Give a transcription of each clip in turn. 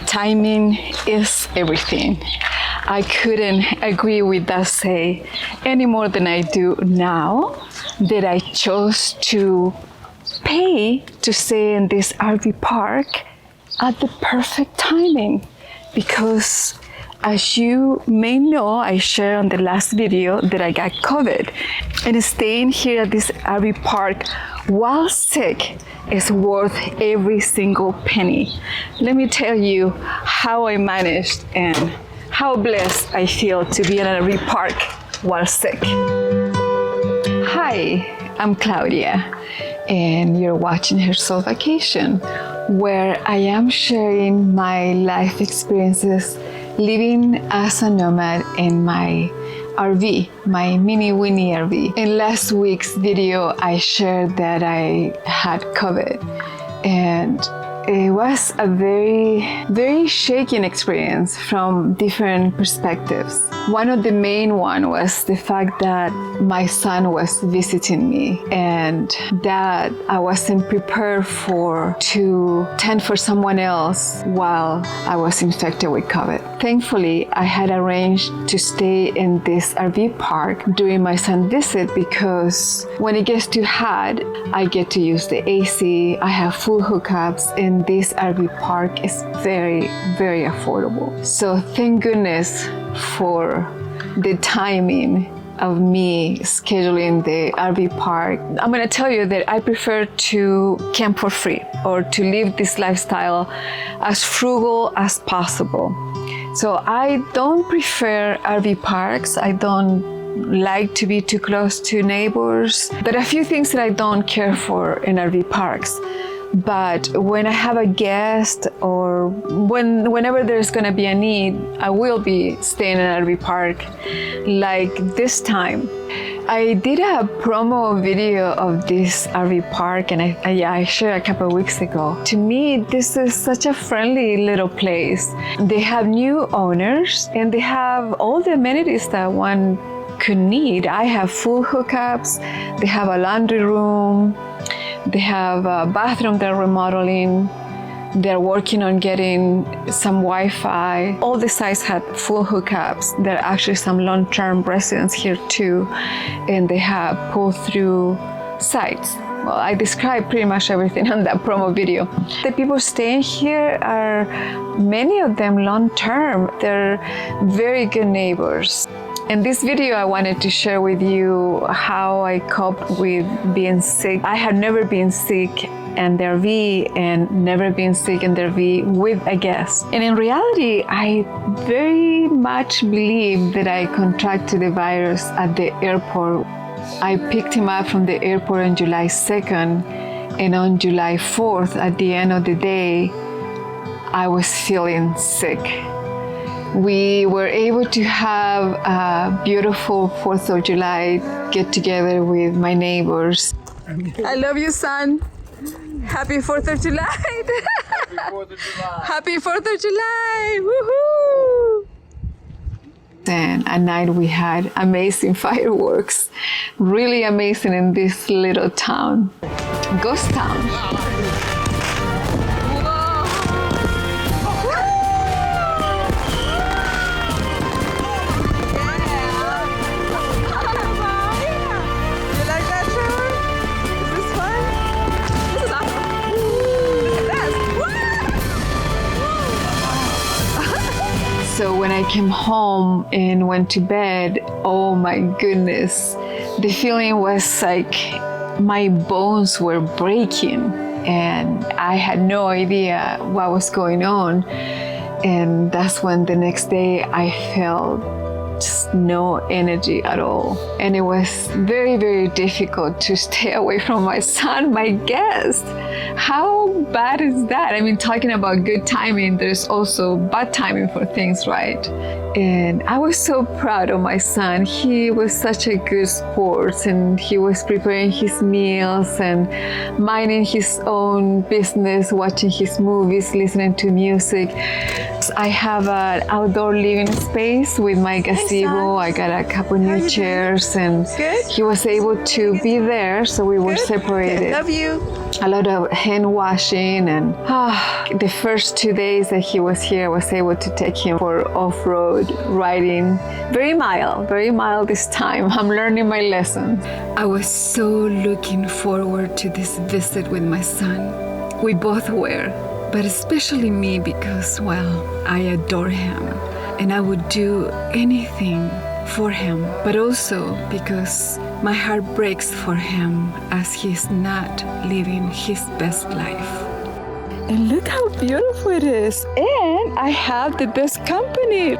Timing is everything. I couldn't agree with that say any more than I do now that I chose to pay to stay in this RV park at the perfect timing, because as you may know, I shared on the last video that I got COVID, and staying here at this RV park while sick is worth every single penny. Let me tell you how I managed and how blessed I feel to be in an RV park while sick. Hi, I'm Claudia, and you're watching Her Soul Vacation, where I am sharing my life experiences living as a nomad in my RV, my mini Winnie RV. In last week's video, I shared that I had COVID, and it was a very shaking experience from different perspectives. One of the main one was the fact that my son was visiting me and that I wasn't prepared to tend for someone else while I was infected with COVID. Thankfully, I had arranged to stay in this RV park during my son's visit, because when it gets too hot, I get to use the AC. I have full hookups, and this RV park is very affordable. So thank goodness for the timing of me scheduling the RV park. I'm gonna tell you that I prefer to camp for free, or to live this lifestyle as frugal as possible. So I don't prefer RV parks. I don't like to be too close to neighbors. There are a few things that I don't care for in RV parks. But when I have a guest, or whenever there's gonna be a need, I will be staying in an RV park. Like this time, I did a promo video of this RV park, and I shared a couple of weeks ago. To me, this is such a friendly little place. They have new owners, and they have all the amenities that one could need. I have full hookups. They have a laundry room. They have a bathroom they're remodeling. They're working on getting some Wi-Fi. All the sites had full hookups. There are actually some long-term residents here too, and they have pull-through sites. Well, I described pretty much everything on that promo video. The people staying here are, many of them long-term. They're very good neighbors. In this video, I wanted to share with you how I coped with being sick. I had never been sick in the RV and never been sick in the RV with a guest. And in reality, I very much believe that I contracted the virus at the airport. I picked him up from the airport on July 2nd, and on July 4th, at the end of the day, I was feeling sick. We were able to have a beautiful 4th of July get together with my neighbors. I love you, son. Happy 4th of July. Happy 4th of July. Happy 4th of July. Woohoo! And at night we had amazing fireworks. Really amazing in this little town. Ghost town. So when I came home and went to bed, oh my goodness, the feeling was like my bones were breaking, and I had no idea what was going on. And that's when the next day I felt just no energy at all. And it was very difficult to stay away from my son, my guest. How bad is that? I mean, talking about good timing, there's also bad timing for things, right? And I was so proud of my son. He was such a good sport, and he was preparing his meals and minding his own business, watching his movies, listening to music. I have an outdoor living space with my gazebo. I got a couple new chairs, and he was able to be there, so we were separated. Love you. a lot of hand washing, and the first 2 days that he was here, I was able to take him for off-road riding. Very mild this time. I'm learning my lesson. I was so looking forward to this visit with my son. We both were, but especially me because, well, I adore him and I would do anything for him, but also because my heart breaks for him as he's not living his best life. And look how beautiful it is. And I have the best company.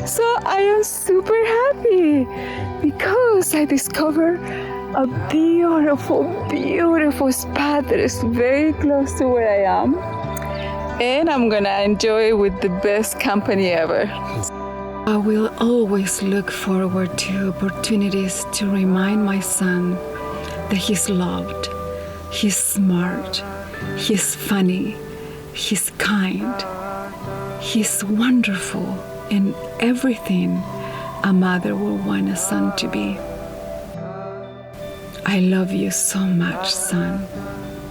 So I am super happy because I discovered a beautiful, beautiful spot that is very close to where I am. And I'm gonna enjoy it with the best company ever. I will always look forward to opportunities to remind my son that he's loved, he's smart, he's funny, he's kind, he's wonderful, and everything a mother will want a son to be. I love you so much, son.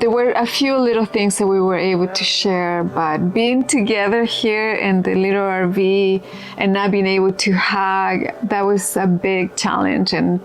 There were a few little things that we were able to share, but being together here in the little RV and not being able to hug, that was a big challenge. And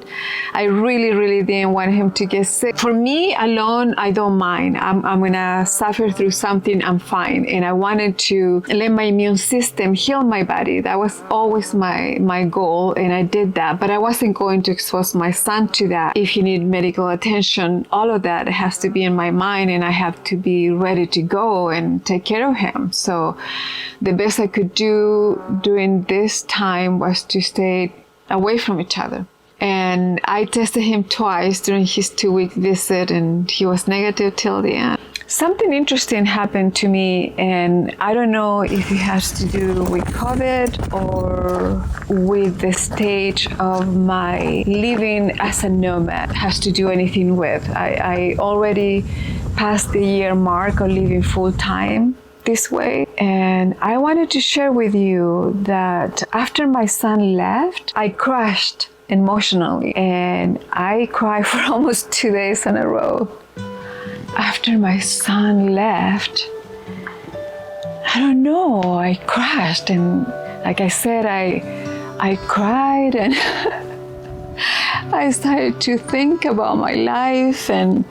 I really didn't want him to get sick. For me alone, I don't mind. I'm gonna suffer through something, I'm fine. And I wanted to let my immune system heal my body. That was always my goal, and I did that. But I wasn't going to expose my son to that. If he needed medical attention, all of that has to be in my mind, and I have to be ready to go and take care of him. So the best I could do during this time was to stay away from each other. And I tested him twice during his 2-week visit, and he was negative till the end. Something interesting happened to me, and I don't know if it has to do with COVID or with the stage of my living as a nomad has to do anything with. I already passed the year mark of living full-time this way, and I wanted to share with you that after my son left, I crashed emotionally, and I cried for almost 2 days in a row. After my son left, I don't know, I crashed, and like I said, I cried, and I started to think about my life and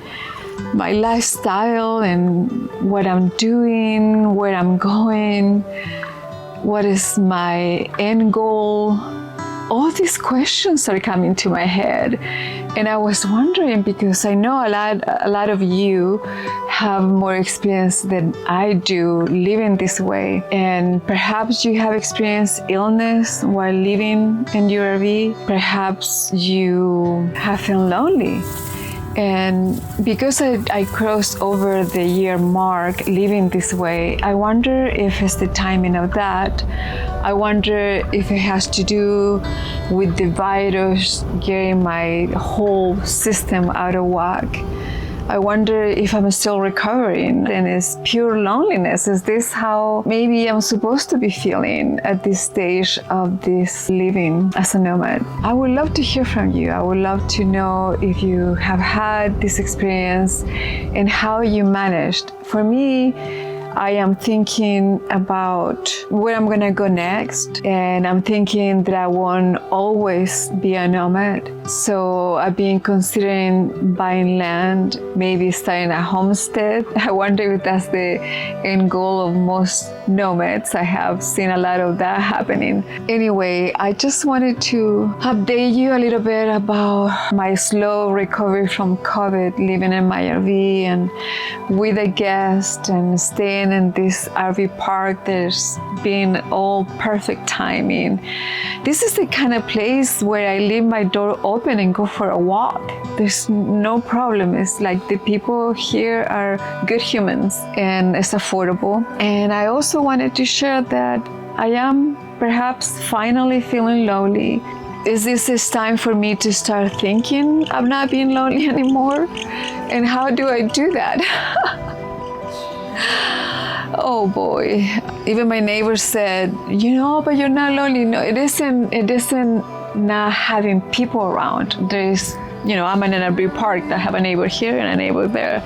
my lifestyle and what I'm doing, where I'm going, what is my end goal. All these questions are coming to my head, and I was wondering, because I know a lot of you have more experience than I do living this way, and perhaps you have experienced illness while living in your RV. Perhaps you have felt lonely. And because I crossed over the year mark living this way, I wonder if it's the timing of that. I wonder if it has to do with the virus getting my whole system out of whack. I wonder if I'm still recovering and it's pure loneliness. Is this how maybe I'm supposed to be feeling at this stage of this living as a nomad? I would love to hear from you. I would love to know if you have had this experience and how you managed. For me, I am thinking about where I'm gonna go next, and I'm thinking that I won't always be a nomad. So I've been considering buying land, maybe starting a homestead. I wonder if that's the end goal of most nomads. I have seen a lot of that happening. Anyway, I just wanted to update you a little bit about my slow recovery from COVID, living in my RV and with a guest and staying in this RV park. There's been all perfect timing. This is the kind of place where I leave my door open and go for a walk. There's no problem. It's like the people here are good humans, and it's affordable. And I also wanted to share that I am perhaps finally feeling lonely. Is this time for me to start thinking of not being lonely anymore? And how do I do that? Oh boy, even my neighbor said, but you're not lonely. No, it isn't not having people around. There's I'm in an RV park. I have a neighbor here and a neighbor there.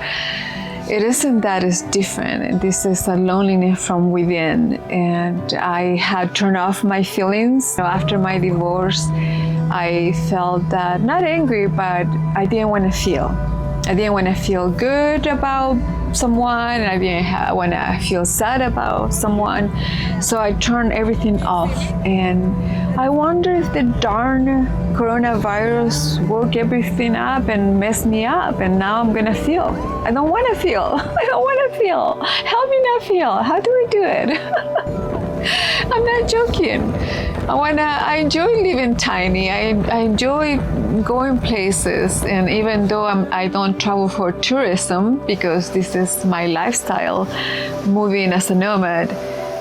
It isn't that it's different. And this is a loneliness from within. And I had turned off my feelings. After my divorce, I felt that, not angry, but I didn't want to feel. I didn't want to feel good about someone, and I didn't want to feel sad about someone. So I turned everything off. And I wonder if the darn coronavirus woke everything up and messed me up. And now I'm going to feel. I don't want to feel. I don't want to feel. Help me not feel. How do we do it? I'm not joking. I enjoy living tiny. I enjoy going places, and even though I don't travel for tourism because this is my lifestyle, moving as a nomad,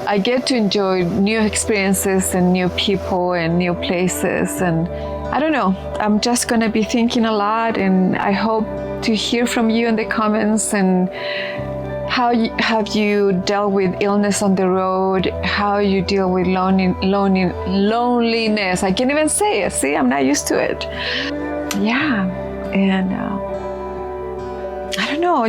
I get to enjoy new experiences and new people and new places. And I don't know, I'm just gonna be thinking a lot, and I hope to hear from you in the comments and how have you dealt with illness on the road? How you deal with loneliness? I can't even say it. See, I'm not used to it. Yeah, and I don't know.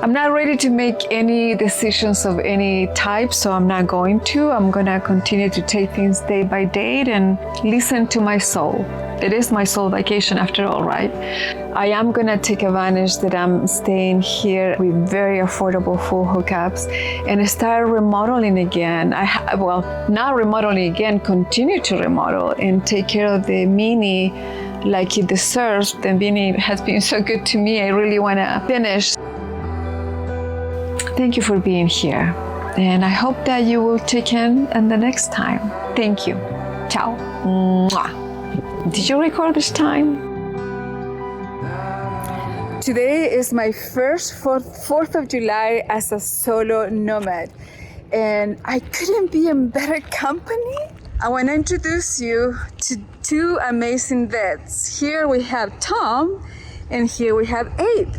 I'm not ready to make any decisions of any type, so I'm not going to. I'm gonna continue to take things day by day and listen to my soul. It is my soul vacation after all, right? I am gonna take advantage that I'm staying here with very affordable full hookups and start remodeling again. Not remodeling again, continue to remodel and take care of the Mini like it deserves. The Mini has been so good to me. I really wanna finish. Thank you for being here. And I hope that you will check in the next time. Thank you. Ciao. Mwah. Did you record this time? Today is my first 4th of July as a solo nomad, and I couldn't be in better company. I want to introduce you to two amazing vets. Here we have Tom, and here we have Abe.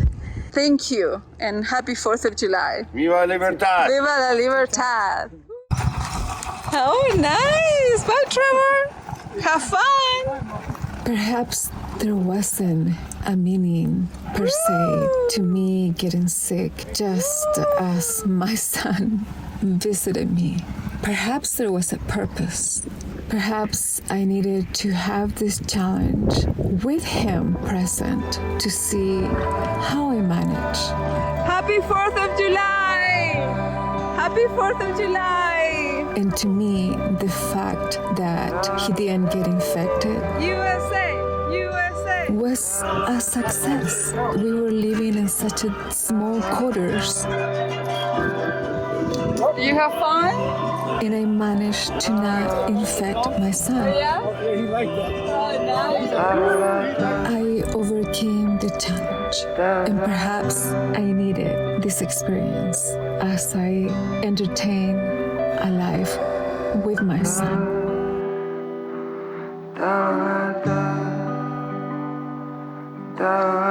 Thank you, and happy 4th of July. Viva Libertad! Viva la Libertad! Oh, nice! Bye, Trevor! Have fun! Perhaps there wasn't a meaning per se to me getting sick, just as my son visited me. Perhaps there was a purpose. Perhaps I needed to have this challenge with him present to see how I manage. Happy 4th of July! Happy 4th of July! And to me, the fact that he didn't get infected was a success. We were living in such a small quarters. Do you have fun? And I managed to not infect my son. Yeah? I overcame the challenge, and perhaps I needed this experience as I entertain a life with my son. Da, da, da.